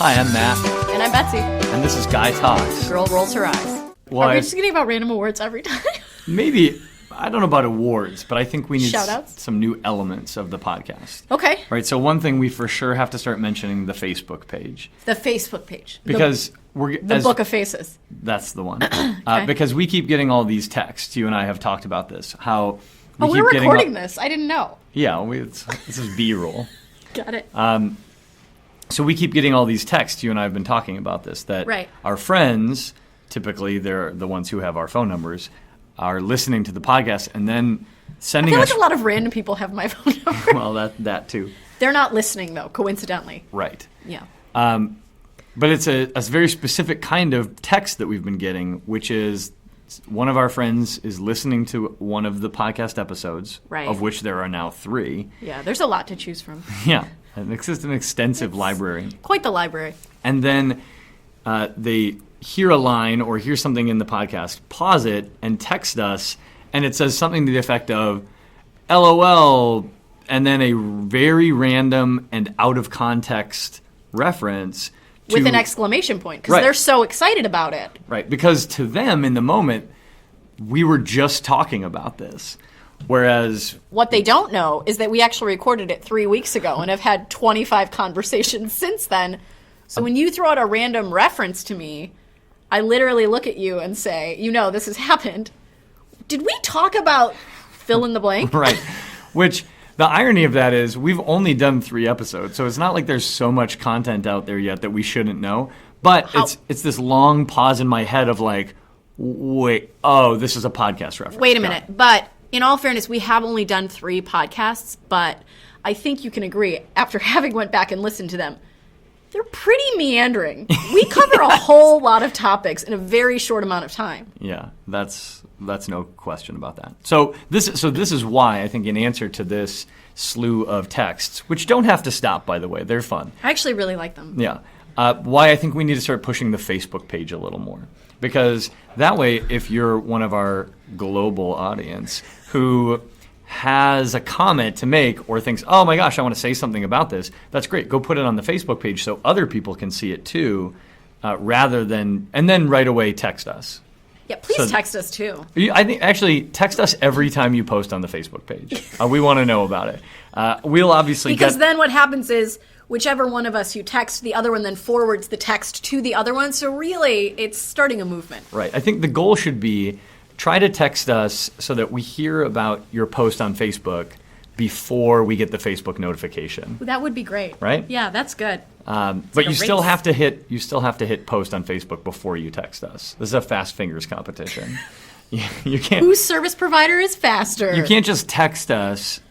Hi, I'm Matt. And I'm Betsy. And this is Guy Talks. Girl rolls her eyes. Well, Are we just getting about random awards every time? Maybe, I don't know about awards, but I think we need Shout-outs? some new elements of the podcast. Okay. Right, so one thing we for sure have to start mentioning, the Facebook page. The Facebook page. Because the Book of Faces. That's the one. Okay. Because we keep getting all these texts. You and I have talked about this. How we're recording this. I didn't know. Yeah, this is B-roll. Got it. So we keep getting all these texts. You and I have been talking about this. That Right. Our friends, typically they're the ones who have our phone numbers, are listening to the podcast and then sending I feel us. like a lot of random people have my phone number. Well, that too. They're not listening, though, coincidentally. Right. Yeah. But it's a very specific kind of text that we've been getting, which is one of our friends is listening to one of the podcast episodes, Right. of which there are now 3. Yeah, there's a lot to choose from. Yeah, it's an extensive library. Quite the library. And then they hear a line or hear something in the podcast, pause it, and text us, and it says something to the effect of, LOL, and then a very random and out of context reference. With an exclamation point, because Right. they're so excited about it. Right, because to them in the moment, we were just talking about this. Whereas, What they don't know is that we actually recorded it 3 weeks ago and have had 25 conversations since then. So when you throw out a random reference to me, I literally look at you and say, this has happened. Did we talk about fill in the blank? right, which the irony of that is we've only done 3 episodes, so it's not like there's so much content out there yet that we shouldn't know. But it's this long pause in my head of like, wait, this is a podcast reference. Wait a minute. But in all fairness, we have only done 3 podcasts, but I think you can agree, after having went back and listened to them, they're pretty meandering. We cover a whole lot of topics in a very short amount of time. Yeah, that's no question about that. So this is why I think in answer to this slew of texts, which don't have to stop, by the way, they're fun. I actually really like them. Yeah, why I think we need to start pushing the Facebook page a little more, because that way, if you're one of our global audience who has a comment to make or thinks, oh my gosh, I want to say something about this, that's great. Go put it on the Facebook page so other people can see it too, and then right away text us. Yeah, please text us too. I think actually text us every time you post on the Facebook page. We want to know about it. We'll obviously because then what happens is whichever one of us you text, the other one then forwards the text to the other one. So really, it's starting a movement. Right. I think the goal should be try to text us so that we hear about your post on Facebook before we get the Facebook notification. That would be great. Right? Yeah, that's good. But like you a still race. have to hit post on Facebook before you text us. This is a fast fingers competition. You can't. Whose service provider is faster? You can't just text us,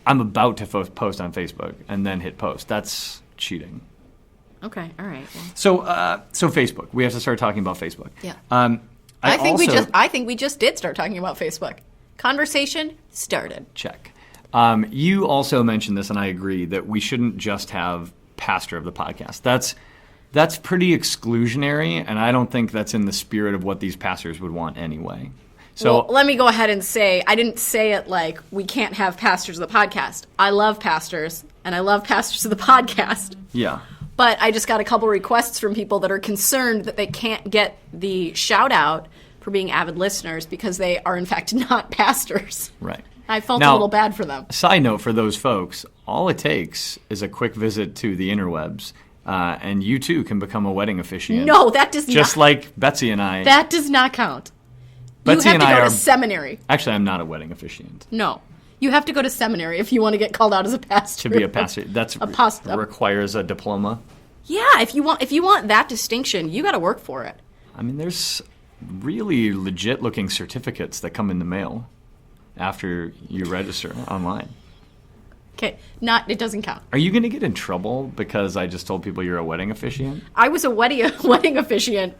I'm about to post on Facebook, and then hit post. That's cheating. Okay, all right. Well. So Facebook. We have to start talking about Facebook. Yeah. I think we just did start talking about Facebook. Conversation started. Check. You also mentioned this, and I agree, that we shouldn't just have pastor of the podcast. That's pretty exclusionary, and I don't think that's in the spirit of what these pastors would want anyway. So well, let me go ahead and say, I didn't say it like we can't have pastors of the podcast. I love pastors, and I love pastors of the podcast. yeah. But I just got a couple requests from people that are concerned that they can't get the shout out for being avid listeners because they are in fact not pastors. Right. I felt Now, a little bad for them. Side note for those folks, all it takes is a quick visit to the interwebs, and you too can become a wedding officiant. No, that does not. Just like Betsy and I. That does not count. Betsy you have and to I go are. to seminary. Actually, I'm not a wedding officiant. No. You have to go to seminary if you want to get called out as a pastor. To be a pastor, requires a diploma. Yeah, if you want that distinction, you got to work for it. I mean, there's really legit-looking certificates that come in the mail after you register online. Okay, it doesn't count. Are you going to get in trouble because I just told people you're a wedding officiant? I was a wedding officiant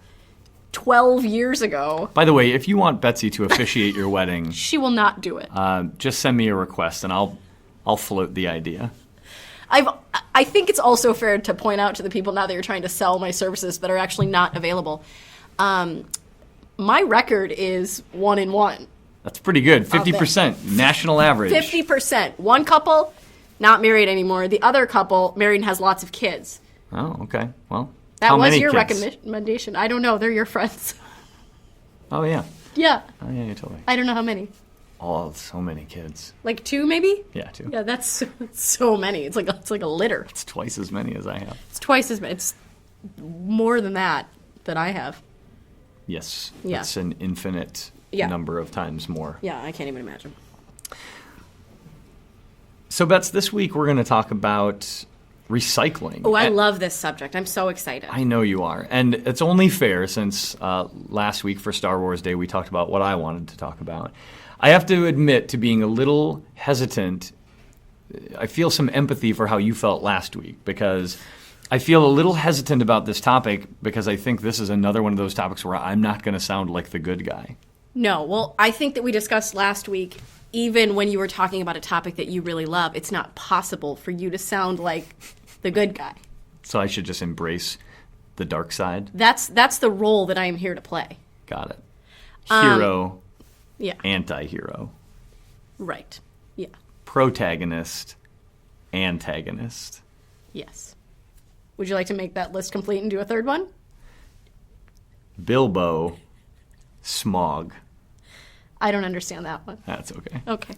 12 years ago. By the way, if you want Betsy to officiate your wedding, She will not do it. just send me a request and I'll float the idea. I think it's also fair to point out to the people now that you're trying to sell my services that are actually not available. My record is 1-in-1. That's pretty good. 50%, national average. 50%. One couple, not married anymore. The other couple, married and has lots of kids. Oh, okay. Well, That How was many your kids? recommendation. I don't know. They're your friends. Oh, yeah. Yeah. Oh, yeah, you told me. I don't know how many. Oh, so many kids. Like 2, maybe? Yeah, 2. Yeah, that's so many. It's like a litter. It's twice as many as I have. It's twice as many. It's more than that I have. Yes. Yeah. It's an infinite Yeah. number of times more. Yeah, I can't even imagine. So, Bets, this week we're going to talk about recycling. Oh, I And- love this subject. I'm so excited. I know you are. And it's only fair since last week for Star Wars Day we talked about what I wanted to talk about. I have to admit to being a little hesitant. I feel some empathy for how you felt last week because I feel a little hesitant about this topic because I think this is another one of those topics where I'm not going to sound like the good guy. No, well, I think that we discussed last week, even when you were talking about a topic that you really love, it's not possible for you to sound like the good guy. So I should just embrace the dark side. That's the role that I am here to play. Got it. Hero, Yeah. anti-hero, Right. Yeah. protagonist, antagonist. Yes. Would you like to make that list complete and do a third one? Bilbo, Smog. I don't understand that one. That's okay. Okay.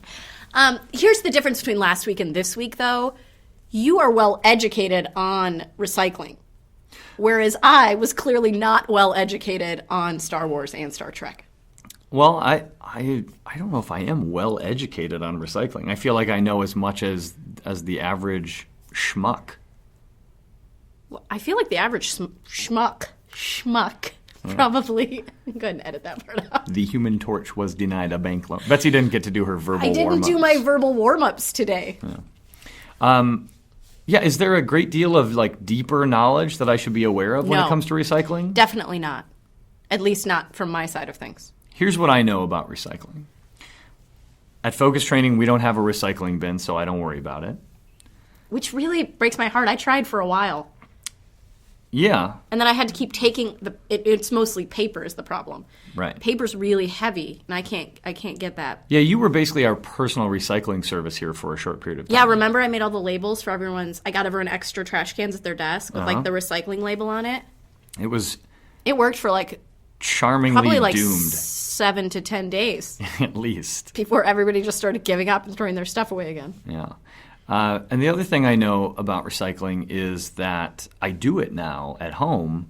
Here's the difference between last week and this week, though. You are well educated on recycling, whereas I was clearly not well educated on Star Wars and Star Trek. Well, I don't know if I am well educated on recycling. I feel like I know as much as the average schmuck. Well, I feel like the average schmuck probably. Go ahead and edit that part out. The Human Torch was denied a bank loan. Betsy didn't get to do her verbal I didn't warm-ups. do my verbal warm-ups today. Yeah, is there a great deal of like deeper knowledge that I should be aware of when No. it comes to recycling? Definitely not. At least not from my side of things. Here's what I know about recycling. At Focus Training, we don't have a recycling bin, so I don't worry about it. Which really breaks my heart. I tried for a while. Yeah, And then I had to keep taking it's mostly paper is the problem. right. Paper's really heavy, and I can't get that. Yeah, you were basically our personal recycling service here for a short period of time. Yeah, remember I made all the labels for everyone's. I got everyone extra trash cans at their desk with like the recycling label on it. It was It worked for like charmingly probably like doomed, 7 to 10 days at least. before everybody just started giving up and throwing their stuff away again. Yeah. And the other thing I know about recycling is that I do it now at home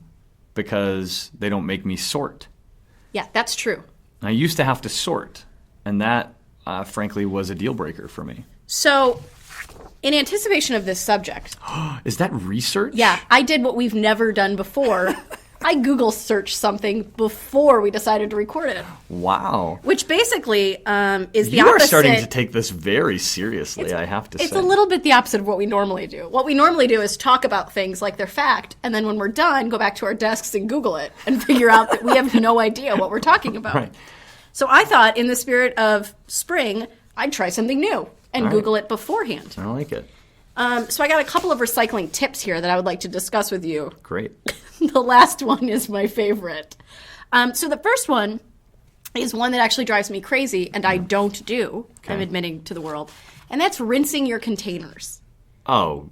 because they don't make me sort. Yeah, that's true. I used to have to sort, and that, frankly, was a deal breaker for me. So, in anticipation of this subject, Is that research? yeah, I did what we've never done before. I Google searched something before we decided to record it, Wow. which basically is the You are opposite. starting to take this very seriously, I have to say. It's a little bit the opposite of what we normally do. What we normally do is talk about things like they're fact, and then when we're done, go back to our desks and Google it and figure out that we have no idea what we're talking about. Right. So I thought, in the spirit of spring, I'd try something new and All right. Google it beforehand. I like it. So I got a couple of recycling tips here that I would like to discuss with you. Great. The last one is my favorite. So the first one is one that actually drives me crazy, and I don't do. I'm admitting to the world. And that's rinsing your containers. Oh,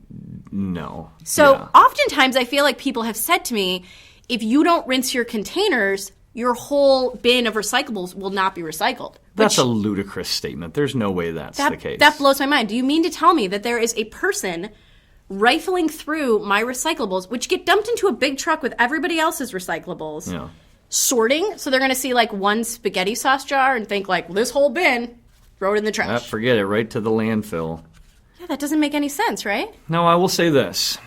no. So Yeah. oftentimes I feel like people have said to me, if you don't rinse your containers, your whole bin of recyclables will not be recycled. That's Which- a ludicrous statement. There's no way that's the case. That blows my mind. Do you mean to tell me that there is a person rifling through my recyclables, which get dumped into a big truck with everybody else's recyclables, Yeah. sorting? So they're going to see like one spaghetti sauce jar and think like, this whole bin, throw it in the trash. Forget it. Right to the landfill. Yeah, that doesn't make any sense, right? No, I will say this.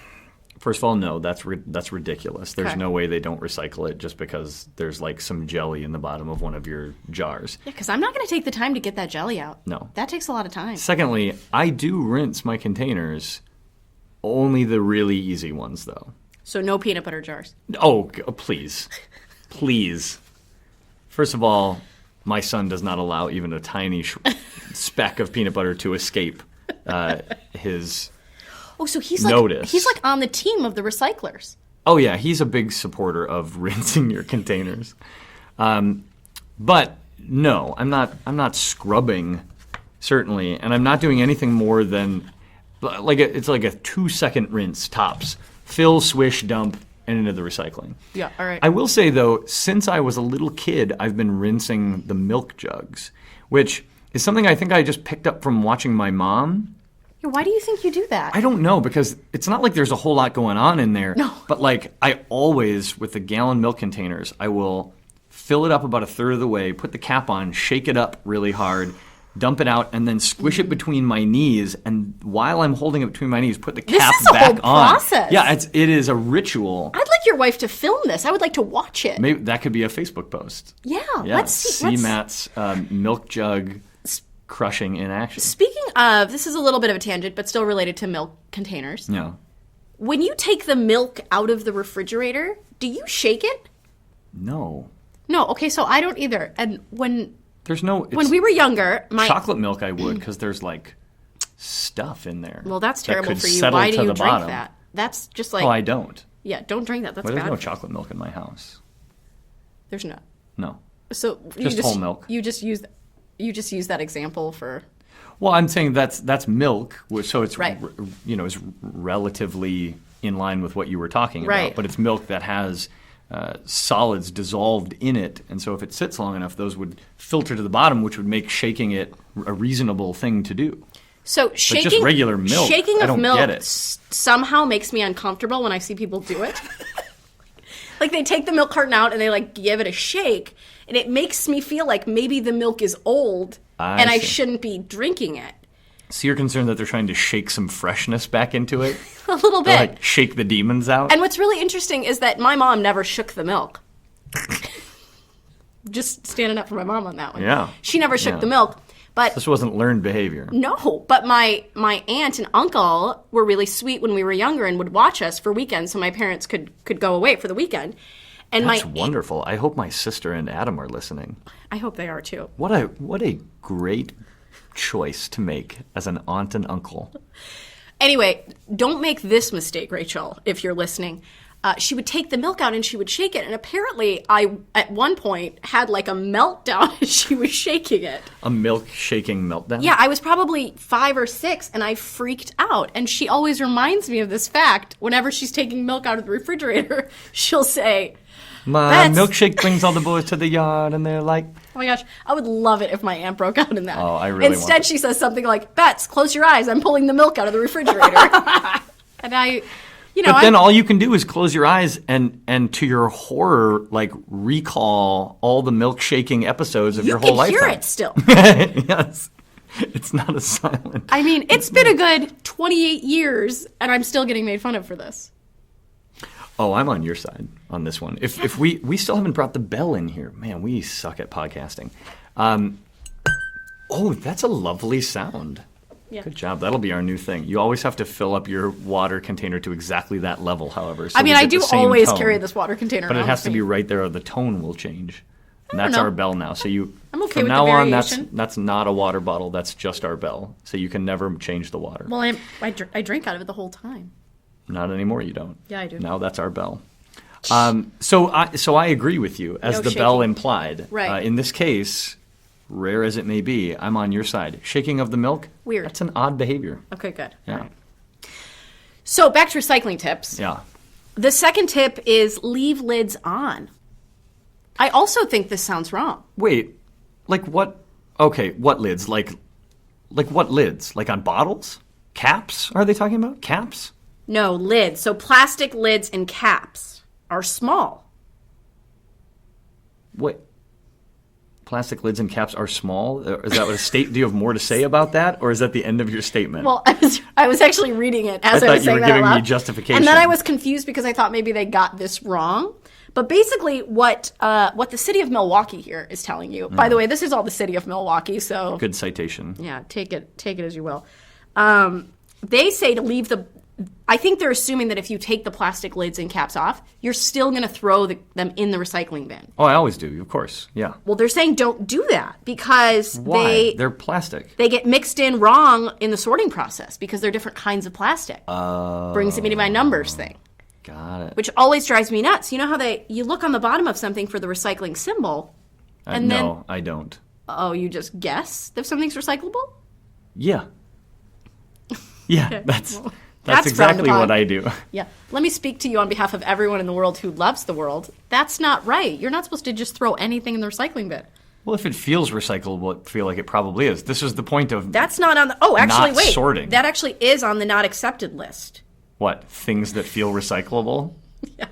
First of all, no, that's ridiculous. There's Okay. no way they don't recycle it just because there's like some jelly in the bottom of one of your jars. Yeah, because I'm not going to take the time to get that jelly out. No. That takes a lot of time. Secondly, I do rinse my containers, only the really easy ones though. So no peanut butter jars. Oh, please. Please. First of all, my son does not allow even a tiny speck of peanut butter to escape his... Oh, so he's Notice. like on the team of the recyclers. Oh yeah, he's a big supporter of rinsing your containers. But no, I'm not scrubbing, certainly, and I'm not doing anything more than it's like a 2-second rinse tops. Fill, swish, dump, and into the recycling. Yeah, all right. I will say, though, since I was a little kid, I've been rinsing the milk jugs, which is something I think I just picked up from watching my mom. Yeah, why do you think you do that? I don't know, because it's not like there's a whole lot going on in there. No. But, like, I always, with the gallon milk containers, I will fill it up about a third of the way, put the cap on, shake it up really hard, dump it out, and then squish it between my knees. And while I'm holding it between my knees, put the cap This is a back whole on. process. Yeah, it is a ritual. I'd like your wife to film this. I would like to watch it. Maybe that could be a Facebook post. Yeah, Yeah, let's see. Matt's milk jug crushing in action. Speaking of, this is a little bit of a tangent, but still related to milk containers. Yeah. When you take the milk out of the refrigerator, do you shake it? No. No, okay, so I don't either. And when There's no. when we were younger, my chocolate milk, I would, because there's like stuff in there. well, that's that terrible could for you. settle Why do to you the drink bottom. that? That's just like Oh, I don't. yeah, don't drink that. That's Well, there's bad. no chocolate milk in my house. There's not. No. So you Just whole milk. You just use that example for Well, I'm saying that's milk, so it's Right. is relatively in line with what you were talking about. Right. But it's milk that has solids dissolved in it, and so if it sits long enough, those would filter to the bottom, which would make shaking it a reasonable thing to do. so shaking regular milk, Shaking I of don't milk get it. somehow makes me uncomfortable when I see people do it. Like they take the milk carton out and they like give it a shake, and it makes me feel like maybe the milk is old and I see. shouldn't be drinking it. So you're concerned that they're trying to shake some freshness back into it? A little bit. Like shake the demons out? And what's really interesting is that my mom never shook the milk. Just standing up for my mom on that one. Yeah. She never shook Yeah. the milk. But This wasn't learned behavior. no, but my aunt and uncle were really sweet when we were younger and would watch us for weekends so my parents could go away for the weekend. And That's my wonderful. I hope my sister and Adam are listening. I hope they are too. What a great choice to make as an aunt and uncle. Anyway, don't make this mistake, Rachel, if you're listening. She would take the milk out and she would shake it. And apparently, I, at one point, had like a meltdown as she was shaking it. A milk shaking meltdown? Yeah, I was probably 5 or 6 and I freaked out. And she always reminds me of this fact. Whenever she's taking milk out of the refrigerator, she'll say, My That's- milkshake brings all the boys to the yard, and they're like, oh my gosh, I would love it if my aunt broke out in that. Oh, I really want Instead, it. she says something like, Bets, close your eyes. I'm pulling the milk out of the refrigerator. And But then all you can do is close your eyes and to your horror, like recall all the milk shaking episodes of you your whole can lifetime. hear it still. Yes. It's not a silent. I mean, it's been a good 28 years, and I'm still getting made fun of for this. Oh, I'm on your side on this one. If we still haven't brought the bell in here. Man, we suck at podcasting. Oh, that's a lovely sound. Yeah. Good job. That'll be our new thing. You always have to fill up your water container to exactly that level, however. So I mean, we I get do the same always tone. carry this water container But it around has with to me. be right there or the tone will change. And don't that's know. our bell now. So you I'm okay from with the now on variation. that's not a water bottle, that's just our bell. So you can never change the water. Well, I drink out of it the whole time. Not anymore, you don't. Yeah, I do. Now that's our bell. So I agree with you, as No the bell shaking. implied. Right. In this case, rare as it may be, I'm on your side. Shaking of the milk? Weird. That's an odd behavior. Okay, good. Yeah. All right. So back to recycling tips. Yeah. The second tip is leave lids on. I also think this sounds wrong. Wait, like what? Okay, what lids? Like what lids? Like on bottles? Caps? Are they talking about caps? No, lids. So plastic lids and caps are small. What? Plastic lids and caps are small? Is that what a state? Do you have more to say about that, or is that the end of your statement? Well, I was actually reading it as I I, thought was you were saying that giving out me loud. justification. And then I was confused because I thought maybe they got this wrong. But basically, what the city of Milwaukee here is telling you. By the way, this is all the city of Milwaukee, so Good citation. yeah, take it as you will. They say to leave the. I think they're assuming that if you take the plastic lids and caps off, you're still going to throw them in the recycling bin. Oh, I always do, of course. Yeah. Well, they're saying don't do that because Why? They're plastic. they get mixed in wrong in the sorting process because they're different kinds of plastic. Brings me to my numbers thing, Got it. which always drives me nuts. You know how you look on the bottom of something for the recycling symbol, and then No, I don't. you just guess if something's recyclable? Yeah. Yeah, that's That's frowned exactly upon. what I do. Yeah. Let me speak to you on behalf of everyone in the world who loves the world. That's not right. You're not supposed to just throw anything in the recycling bin. Well, if it feels recyclable, I feel like it probably is. This is the point of That's not on the. Oh, actually, not wait. sorting. That actually is on the not accepted list. what? Things that feel recyclable? Yeah.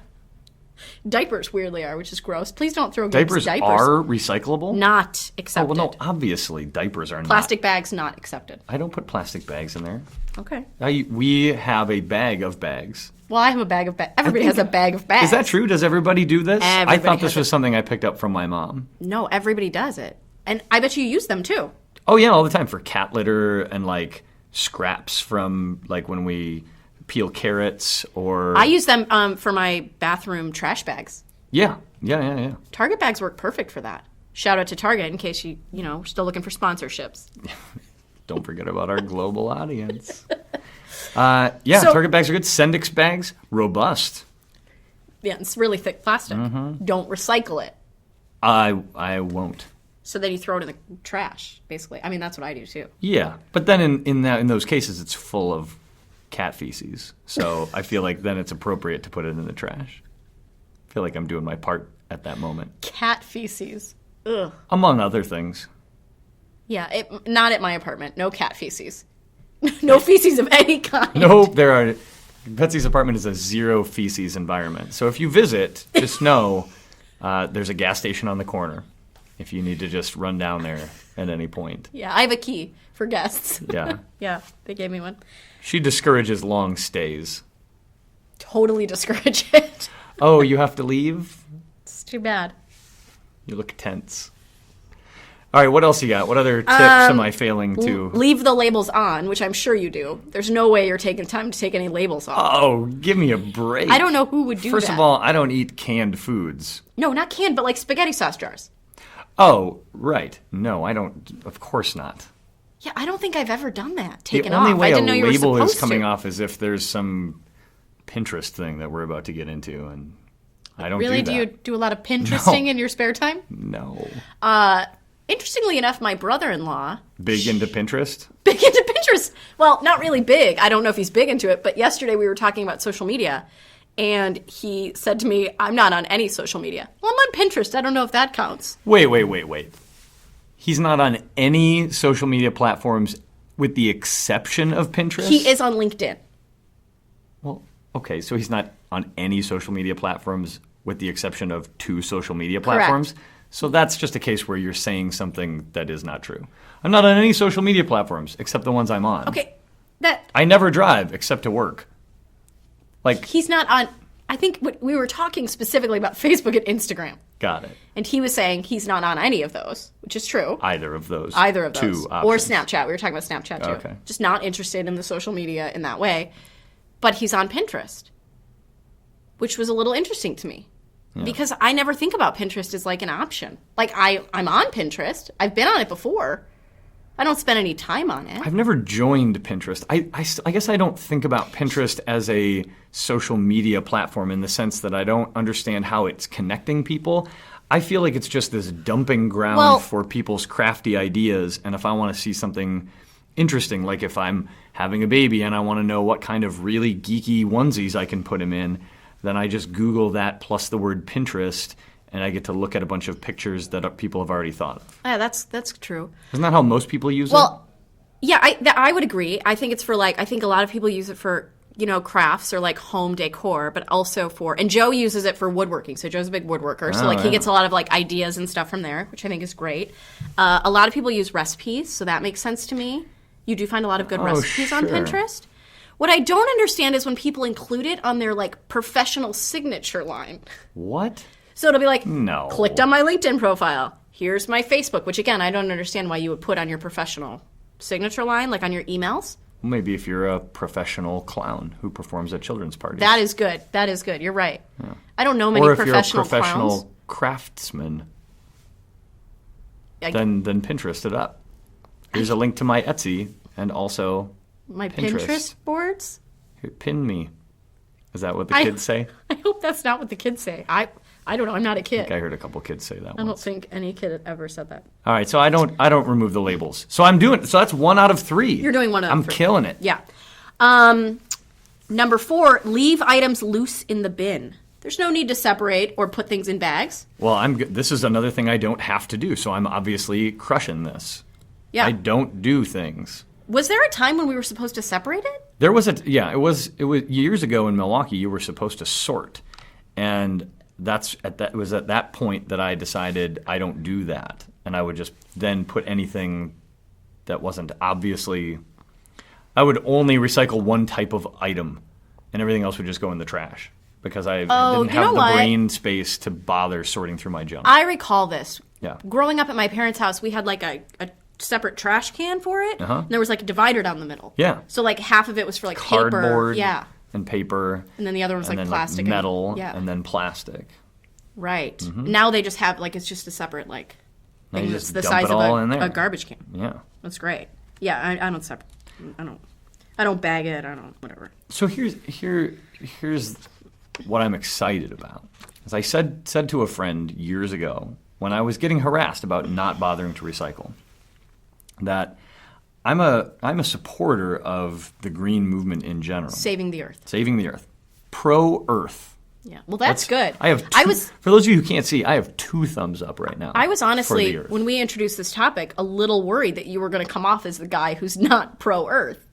Diapers weirdly are, which is gross. Please don't throw kids' Diapers are recyclable? not Oh, accepted. well, no, obviously diapers are Plastic not. bags not accepted. I don't put plastic bags in there. Okay. We have a bag of bags. Well, I have a bag of bags. Everybody has a bag of bags. Is that true? Does everybody do this? I Everybody thought this has was something I picked up from my mom. No, everybody does it. And I bet you use them too. Oh, yeah, all the time for cat litter and like scraps from like when we peel carrots or. I use them for my bathroom trash bags. Yeah. Target bags work perfect for that. Shout out to Target in case we're still looking for sponsorships. Don't forget about our global audience. So, Target bags are good. Sendix bags, robust. Yeah, it's really thick plastic. Mm-hmm. Don't recycle it. I won't. So then you throw it in the trash, basically. I mean, that's what I do too. Yeah, but then in those cases, it's full of cat feces. So I feel like then it's appropriate to put it in the trash. I feel like I'm doing my part at that moment. Cat feces. Ugh. Among other things. Yeah, not at my apartment. No cat feces. No feces of any kind. Nope, Betsy's apartment is a zero feces environment. So if you visit, just know there's a gas station on the corner if you need to just run down there at any point. Yeah, I have a key for guests. Yeah. Yeah, they gave me one. She discourages long stays. Totally discourage it. Oh, you have to leave? It's too bad. You look tense. All right, what else you got? What other tips am I failing to? Leave the labels on, which I'm sure you do. There's no way you're taking time to take any labels off. Oh, give me a break. I don't know who would do that. First of all, I don't eat canned foods. No, not canned, but like spaghetti sauce jars. Oh, right. No, I don't. Of course not. Yeah, I don't think I've ever done that. The Taken only off. way I a didn't know you were label supposed is coming to. off is if there's some Pinterest thing that we're about to get into, and I don't Really? do that. Do you do a lot of Pinteresting in your spare time? No. Interestingly enough, my brother-in-law, Big into Pinterest? big into Pinterest. Well, not really big. I don't know if he's big into it, but yesterday we were talking about social media, and he said to me, I'm not on any social media. Well, I'm on Pinterest. I don't know if that counts. Wait. He's not on any social media platforms with the exception of Pinterest? He is on LinkedIn. Well, okay, so he's not on any social media platforms with the exception of 2 social media platforms? So that's just a case where you're saying something that is not true. I'm not on any social media platforms except the ones I'm on. Okay, I never drive except to work. Like, he's not on. I think we were talking specifically about Facebook and Instagram. got it. And he was saying he's not on any of those, which is true. Either of those. Either of those. 2 Or options. Snapchat. We were talking about Snapchat too. Okay. Just not interested in the social media in that way. But he's on Pinterest, which was a little interesting to me. Because I never think about Pinterest as like an option. Like I'm on Pinterest. I've been on it before. I don't spend any time on it. I've never joined Pinterest. I guess I don't think about Pinterest as a social media platform in the sense that I don't understand how it's connecting people. I feel like it's just this dumping ground for people's crafty ideas. And if I want to see something interesting, like if I'm having a baby and I want to know what kind of really geeky onesies I can put him in, then I just Google that plus the word Pinterest, and I get to look at a bunch of pictures that people have already thought of. Yeah, that's true. Isn't that how most people use it? Well, yeah, I would agree. I think it's for I think a lot of people use it for, crafts or like home decor, but also and Joe uses it for woodworking. So Joe's a big woodworker. So he gets a lot of ideas and stuff from there, which I think is great. A lot of people use recipes. So that makes sense to me. You do find a lot of good recipes on sure. Pinterest. What I don't understand is when people include it on their professional signature line. What? So it'll be like, No. clicked on my LinkedIn profile. Here's my Facebook, which again, I don't understand why you would put on your professional signature line, like on your emails. Maybe if you're a professional clown who performs at children's parties. That is good. That is good. You're right. Yeah. I don't know many or if professional you're a professional clowns. craftsman, then Pinterest it up. Here's a link to my Etsy and also my Pinterest boards. Here, pin me. Is that what the kids say? I hope that's not what the kids say. I don't know. I'm not a kid. I think I heard a couple kids say that. I don't think any kid had ever said that. All right, so I don't remove the labels. So I'm doing. So that's 1 out of 3. You're doing 1 out of 3. I'm killing it. Yeah. Number 4, leave items loose in the bin. There's no need to separate or put things in bags. Well, this is another thing I don't have to do, so I'm obviously crushing this. Yeah. I don't do things. Was there a time when we were supposed to separate it? There was it was years ago in Milwaukee, you were supposed to sort. And it was at that point that I decided I don't do that. And I would just then put anything that wasn't obviously, I would only recycle one type of item and everything else would just go in the trash because I didn't have the brain space to bother sorting through my junk. I recall this. Yeah. Growing up at my parents' house, we had like a separate trash can for it. And there was like a divider down the middle. Yeah. So like half of it was for like cardboard paper. and paper. And then the other one was and like then plastic. metal and, and then plastic. Right. Now they just have like, it's just a separate like Now thing you that's just the dump size it of all in there. a garbage can. Yeah. That's great. Yeah, I don't separate. I don't bag it. I don't whatever. So here's what I'm excited about. As I said to a friend years ago when I was getting harassed about not bothering to recycle, that I'm a supporter of the green movement in general. Saving the earth. Saving the earth. Pro-earth. Yeah. Well, that's good. For those of you who can't see, I have 2 thumbs up right now. I was honestly, for the earth. when we introduced this topic, a little worried that you were going to come off as the guy who's not pro-earth,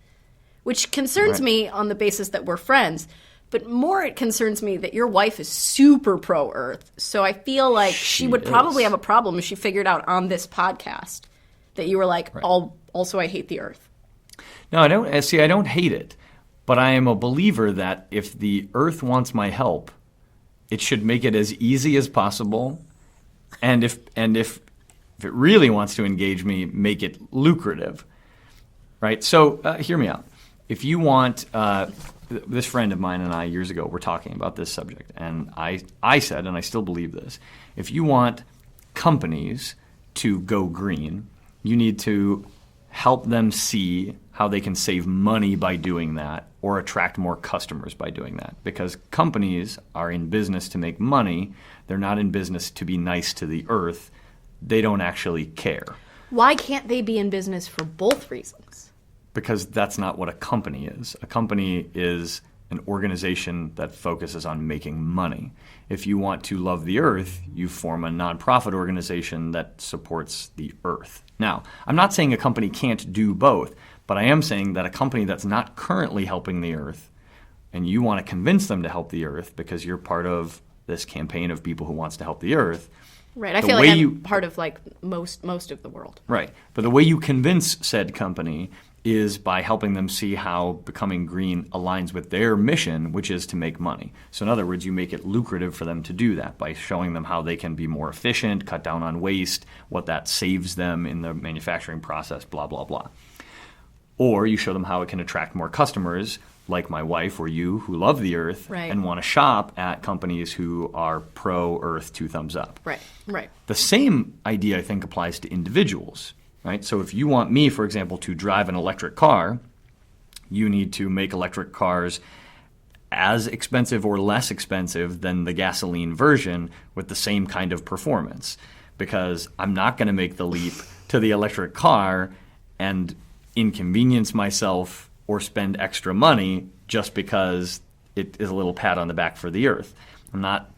which concerns me on the basis that we're friends. But more, it concerns me that your wife is super pro-earth. So I feel like she would probably have a problem if she figured out on this podcast that you were like, also I hate the earth. No, I don't. See, I don't hate it. But I am a believer that if the earth wants my help, it should make it as easy as possible. And if it really wants to engage me, make it lucrative. Right? So hear me out. If you want, this friend of mine and I years ago were talking about this subject. And I said, and I still believe this, if you want companies to go green, you need to help them see how they can save money by doing that or attract more customers by doing that. Because companies are in business to make money. They're not in business to be nice to the earth. They don't actually care. Why can't they be in business for both reasons? Because that's not what a company is. A company is an organization that focuses on making money. If you want to love the earth, you form a nonprofit organization that supports the earth. Now, I'm not saying a company can't do both, but I am saying that a company that's not currently helping the earth, and you want to convince them to help the earth because you're part of this campaign of people who wants to help the earth. Right. I feel like I'm part of like most of the world. Right. But the way you convince said company is by helping them see how becoming green aligns with their mission, which is to make money. So in other words, you make it lucrative for them to do that by showing them how they can be more efficient, cut down on waste, what that saves them in the manufacturing process, blah, blah, blah. Or you show them how it can attract more customers, like my wife or you, who love the earth and want to shop at companies who are pro-earth, 2 thumbs up. Right. The same idea, I think, applies to individuals. Right? So if you want me, for example, to drive an electric car, you need to make electric cars as expensive or less expensive than the gasoline version with the same kind of performance. Because I'm not going to make the leap to the electric car and inconvenience myself or spend extra money just because it is a little pat on the back for the earth. I'm not,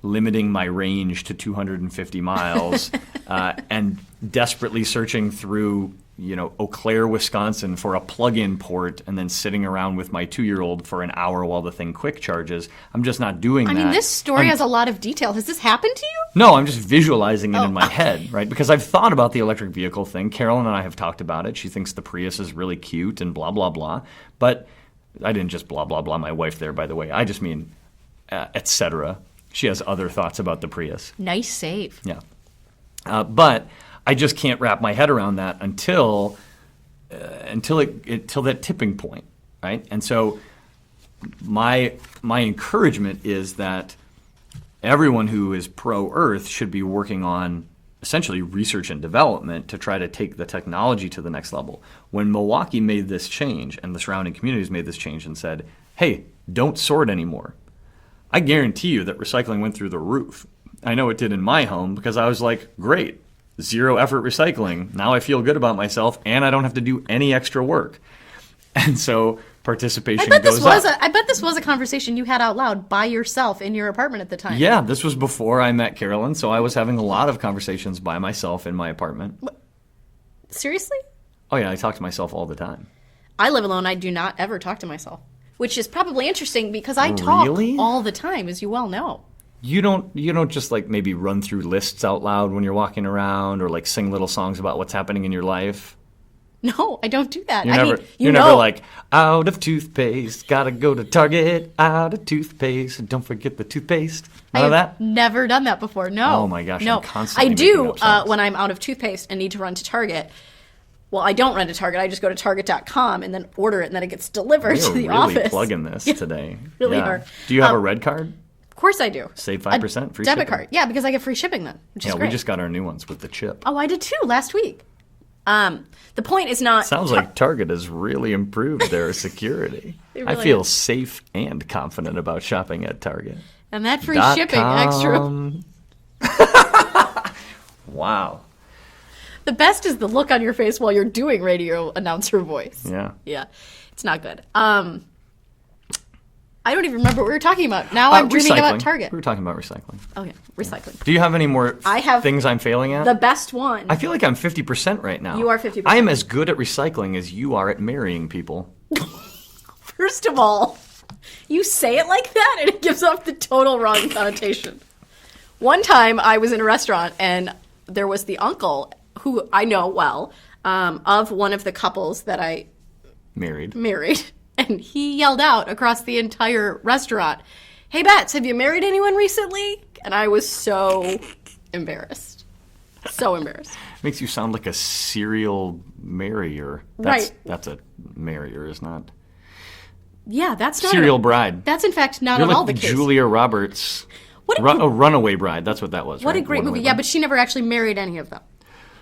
limiting my range to 250 miles and desperately searching through, Eau Claire, Wisconsin for a plug-in port and then sitting around with my 2-year-old for an hour while the thing quick charges. I'm just not doing that. I mean, this story has a lot of detail. Has this happened to you? No, I'm just visualizing it in my head, right? Because I've thought about the electric vehicle thing. Carolyn and I have talked about it. She thinks the Prius is really cute and blah, blah, blah. But I didn't just blah, blah, blah my wife there, by the way. I just mean et cetera. She has other thoughts about the Prius. Nice save. Yeah. But I just can't wrap my head around that until that tipping point, right? And so my encouragement is that everyone who is pro-Earth should be working on essentially research and development to try to take the technology to the next level. When Milwaukee made this change and the surrounding communities made this change and said, hey, don't sort anymore, I guarantee you that recycling went through the roof. I know it did in my home because I was like, great, 0 effort recycling. Now I feel good about myself and I don't have to do any extra work. And so participation I bet goes this up. I bet this was a conversation you had out loud by yourself in your apartment at the time. Yeah, this was before I met Carolyn, so I was having a lot of conversations by myself in my apartment. Seriously? Oh yeah, I talk to myself all the time. I live alone. I do not ever talk to myself, which is probably interesting because I talk Really? all the time, as you well know. You don't just like maybe run through lists out loud when you're walking around or like sing little songs about what's happening in your life. No, I don't do that. You're never like, out of toothpaste, gotta go to Target, out of toothpaste, don't forget the toothpaste. None of that? I've never done that before. No. Oh my gosh, no. I'm constantly I do making up songs. when I'm out of toothpaste and need to run to Target. Well, I don't run to Target. I just go to Target.com and then order it, and then it gets delivered to We're the really office. plugging this today. Really Yeah. are. Do you have a red card? Of course I do. Save A 5% free debit shipping. card. Yeah, because I get free shipping then, which is Yeah, great. we just got our new ones with the chip. Oh, I did too last week. The point is not. Sounds like Target has really improved their security. They I really feel have. safe and confident about shopping at Target. And that free shipping extra. Wow. The best is the look on your face while you're doing radio announcer voice. Yeah. Yeah, it's not good. I don't even remember what we were talking about. Now I'm dreaming about Recycling. Target. We were talking about recycling. Oh yeah, recycling. Do you have any more I have things I'm failing at? The best one. I feel like I'm 50% right now. You are 50%. I am as good at recycling as you are at marrying people. First of all, you say it like that and it gives off the total wrong connotation. One time I was in a restaurant and there was the uncle who I know well of one of the couples that I Married. married. And he yelled out across the entire restaurant, "Hey, Bets, have you married anyone recently?" And I was so embarrassed. So embarrassed. Makes you sound like a serial marrier. Right. That's a marrier, is not. Yeah, that's not Serial at- bride. That's in fact not You're at all like the the case. Julia Roberts. What a, Runaway Bride. That's what that was. what a right? great Runaway movie. Yeah, Bride. but she never actually married any of them.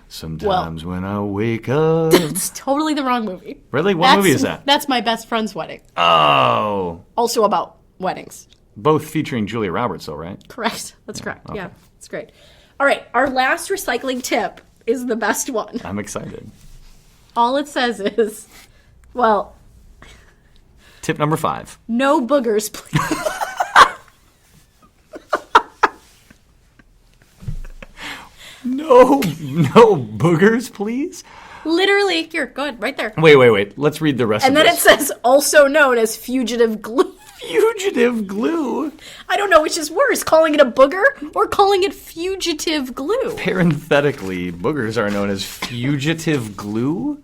Sometimes when I wake up. It's totally the wrong movie. Really? What movie is that? That's my best friend's wedding. Oh. Also about weddings. Both featuring Julia Roberts, though, right? Correct. That's correct. okay. Yeah, it's great. All right, our last recycling tip is the best one. I'm excited. All it says is, well, Tip number 5. no boogers, please. No boogers, please. Literally, here, go ahead, right there. Wait. Let's read the rest And of then it this. says, also known as fugitive glue. Fugitive glue. I don't know which is worse, calling it a booger or calling it fugitive glue. Parenthetically, boogers are known as fugitive glue.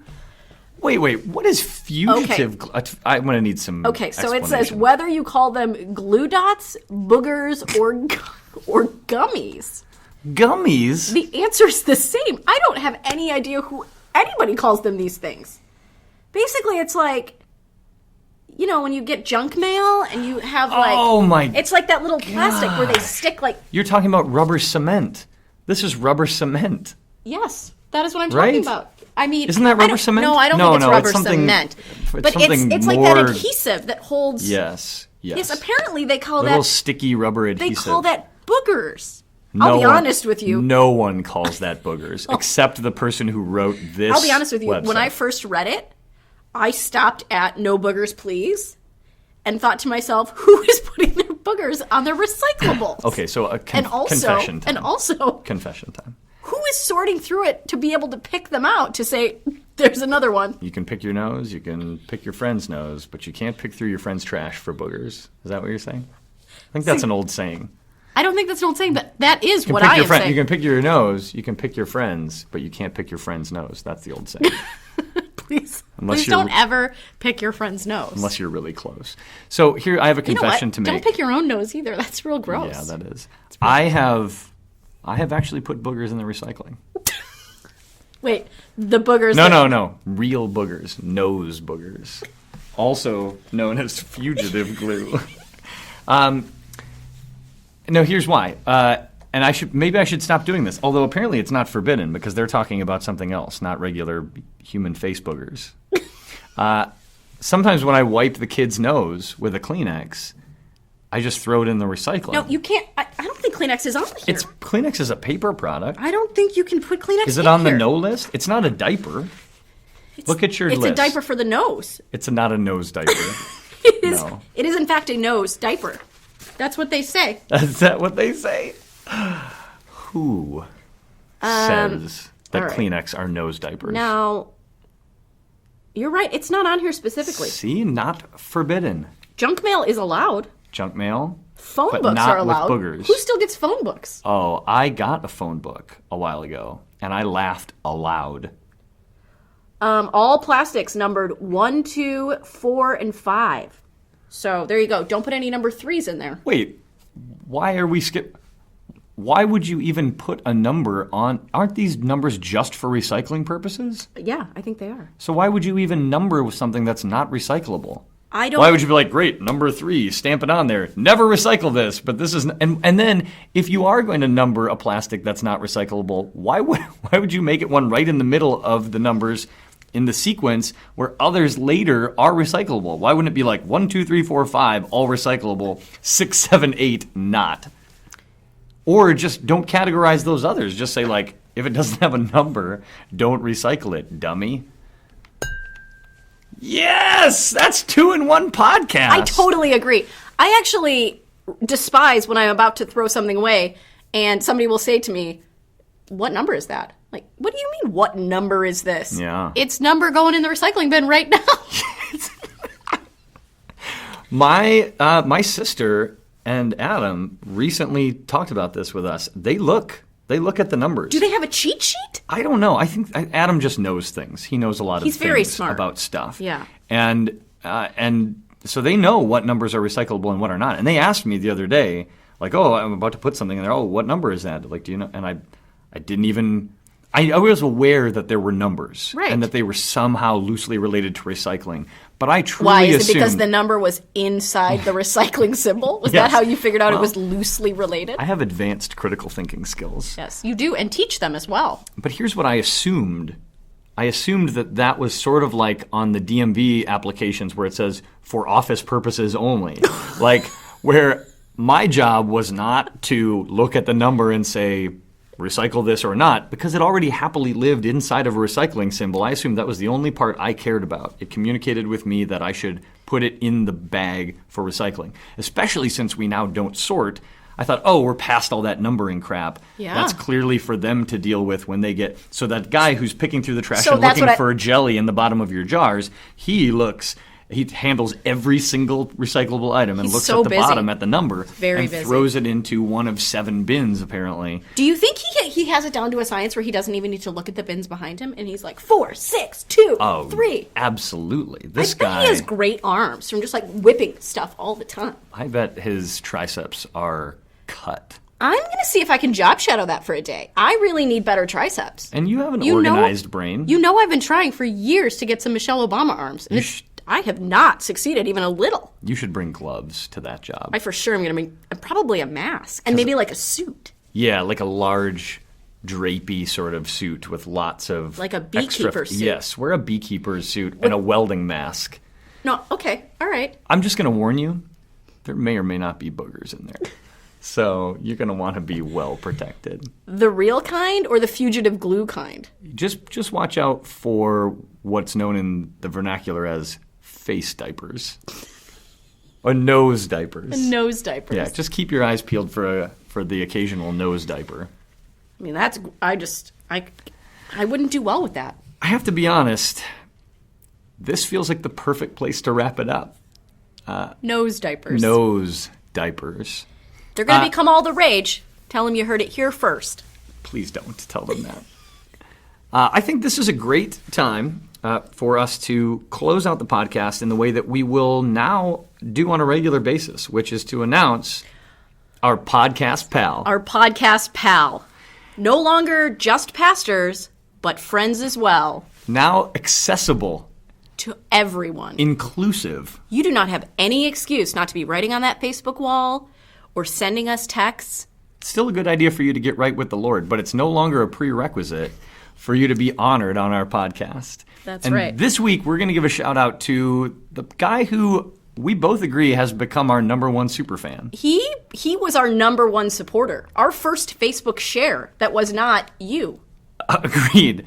Wait, what is fugitive glue? I'm going to need some Okay, so it says explanation. whether you call them glue dots, boogers, or gummies. Gummies? The answer's the same. I don't have any idea who anybody calls them these things. Basically, it's like, you know, when you get junk mail and you have like, Oh my it's like that little plastic where they stick like, You're talking about rubber cement. This is rubber cement. yes, that is what I'm Right? talking about. I mean, Isn't that I rubber don't- cement? No, I don't No, think it's no, rubber it's something- cement. it's But something it's like that more- adhesive that holds. Yes. Yes, apparently they call Little that. sticky rubber They adhesive. call that boogers. I'll be honest with you. No one calls that boogers, except the person who wrote this. I'll be honest with you. When website. I first read it, I stopped at "no boogers, please," and thought to myself, "Who is putting their boogers on their recyclables?" Okay, so a and also, confession time. and also, Confession time. who is sorting through it to be able to pick them out to say, "There's another one." You can pick your nose, you can pick your friend's nose, but you can't pick through your friend's trash for boogers. Is that what you're saying? I think that's an old saying. I don't think that's an old saying, but that is You can what pick I your am friend, saying. you can pick your nose, you can pick your friends, but you can't pick your friend's nose. That's the old saying. Please Unless you're- don't ever pick your friend's nose. Unless you're really close. So here I have a you know what? confession to make. Don't pick your own nose either. That's real gross. Yeah, that is. I have actually put boogers in the recycling. Wait, the boogers. No. Real boogers. Nose boogers. Also known as fugitive glue. No, here's why. And maybe I should stop doing this. Although apparently it's not forbidden because they're talking about something else, not regular human face boogers. Sometimes when I wipe the kid's nose with a Kleenex, I just throw it in the recycling. No, you can't. I don't think Kleenex is on here. Kleenex is a paper product. I don't think you can put Kleenex. Is it in on the here. no list? It's not a diaper. Look at your It's list. a diaper for the nose. It's not a nose diaper. It is. No. It is in fact a nose diaper. That's what they say. Is that what they say? Who says that all right. Kleenex are nose diapers? Now, you're right. It's not on here specifically. See, not forbidden. Junk mail is allowed. Junk mail. Phone But books not are with allowed. boogers. Who still gets phone books? Oh, I got a phone book a while ago, and I laughed aloud. All plastics numbered 1, 2, 4, and 5. So there you go. Don't put any number 3s in there. Wait, why are we Why would you even put a number on? Aren't these numbers just for recycling purposes? Yeah, I think they are. So why would you even number with something that's not recyclable? I don't. Why would you be like, great, number 3, stamp it on there. Never recycle this, but this is, and then if you are going to number a plastic that's not recyclable, why would you make it one right in the middle of the numbers in the sequence where others later are recyclable? Why wouldn't it be like 1, 2, 3, 4, 5 all recyclable, 6, 7, 8 not? Or just don't categorize those others. Just say like, if it doesn't have a number, don't recycle it, dummy. Yes, that's 2-in-1 podcast. I totally agree. I actually despise when I'm about to throw something away and somebody will say to me, "What number is that?" Like, what do you mean, what number is this? Yeah. It's number going in the recycling bin right now. My sister and Adam recently talked about this with us. They look at the numbers. Do they have a cheat sheet? I don't know. I think Adam just knows things. He knows a lot of He's things very smart. about stuff. Yeah. And so they know what numbers are recyclable and what are not. And they asked me the other day, like, "Oh, I'm about to put something in there. Oh, what number is that?" Like, do you know? And I didn't even. I was aware that there were numbers, Right. and that they were somehow loosely related to recycling. But I truly Why? Is it assumed, because the number was inside the recycling symbol? Was Yes. that how you figured out it Well, was loosely related? I have advanced critical thinking skills. Yes, you do, and teach them as well. But here's what I assumed. I assumed that was sort of like on the DMV applications where it says for office purposes only. Like where my job was not to look at the number and say recycle this or not, because it already happily lived inside of a recycling symbol. I assumed that was the only part I cared about. It communicated with me that I should put it in the bag for recycling, especially since we now don't sort. I thought, oh, we're past all that numbering crap. Yeah. That's clearly for them to deal with when they get... So that guy who's picking through the trash So and that's looking what for jelly in the bottom of your jars, he handles every single recyclable item and He's looks so at the busy. bottom at the number Very and busy. throws it into one of 7 bins, apparently. Do you think he has it down to a science where he doesn't even need to look at the bins behind him, and he's like 4, 6, 2, 3? Absolutely. This I bet guy, he has great arms from just like whipping stuff all the time. I bet his triceps are cut. I'm gonna see if I can job shadow that for a day. I really need better triceps. And you have an You know- organized brain. You know, I've been trying for years to get some Michelle Obama arms, and I have not succeeded even a little. You should bring gloves to that job. I for sure am gonna bring probably a mask and maybe like a suit. Yeah, like a large drapey sort of suit with lots of Like a extra- beekeeper's suit. Yes, wear a beekeeper's suit and a welding mask. No, okay, all right. I'm just going to warn you, there may or may not be boogers in there. So you're going to want to be well protected. The real kind or the fugitive glue kind? Just watch out for what's known in the vernacular as face diapers. Or nose diapers. Nose diapers. Yeah, just keep your eyes peeled for the occasional nose diaper. I mean, I wouldn't do well with that. I have to be honest, this feels like the perfect place to wrap it up. Nose diapers. Nose diapers. They're going to become all the rage. Tell them you heard it here first. Please don't tell them that. I think this is a great time for us to close out the podcast in the way that we will now do on a regular basis, which is to announce our podcast pal. Our podcast pal. No longer just pastors, but friends as well. Now accessible, To everyone. inclusive. You do not have any excuse not to be writing on that Facebook wall or sending us texts. Still a good idea for you to get right with the Lord, but it's no longer a prerequisite for you to be honored on our podcast. That's and right. This week, we're going to give a shout out to the guy who we both agree has become our #1 superfan. He was our #1 supporter. Our first Facebook share that was not you. Agreed.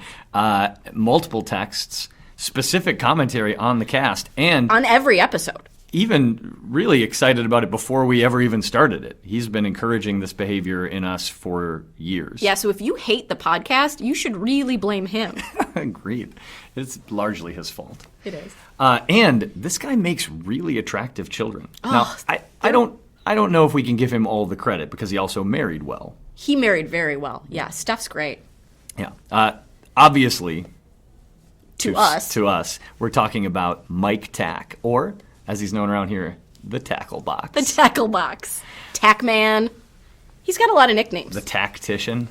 Multiple texts specific commentary on the cast, and On every episode. even really excited about it before we ever even started it. He's been encouraging this behavior in us for years. Yeah, so if you hate the podcast, you should really blame him. Agreed. It's largely his fault. It is. And this guy makes really attractive children. Now, Oh, I don't know if we can give him all the credit because he also married well. He married very well. Yeah, Steph's great. Yeah. Obviously, To us. we're talking about Mike Tack, or as he's known around here, the Tackle Box. The Tackle Box. Tack Man. He's got a lot of nicknames. The Tactician.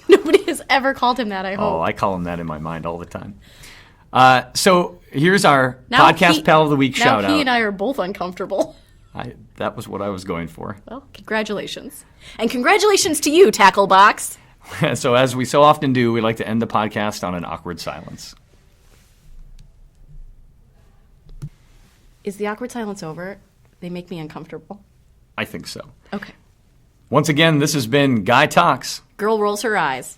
Nobody has ever called him that, I hope. Oh, I call him that in my mind all the time. So here's our Now Podcast Pal of the Week now shout he out. and I are both uncomfortable. That was what I was going for. Well, congratulations. And congratulations to you, Tackle Box. So as we so often do, we like to end the podcast on an awkward silence. Is the awkward silence over? They make me uncomfortable. I think so. Okay. Once again, this has been Guy Talks. Girl rolls her eyes.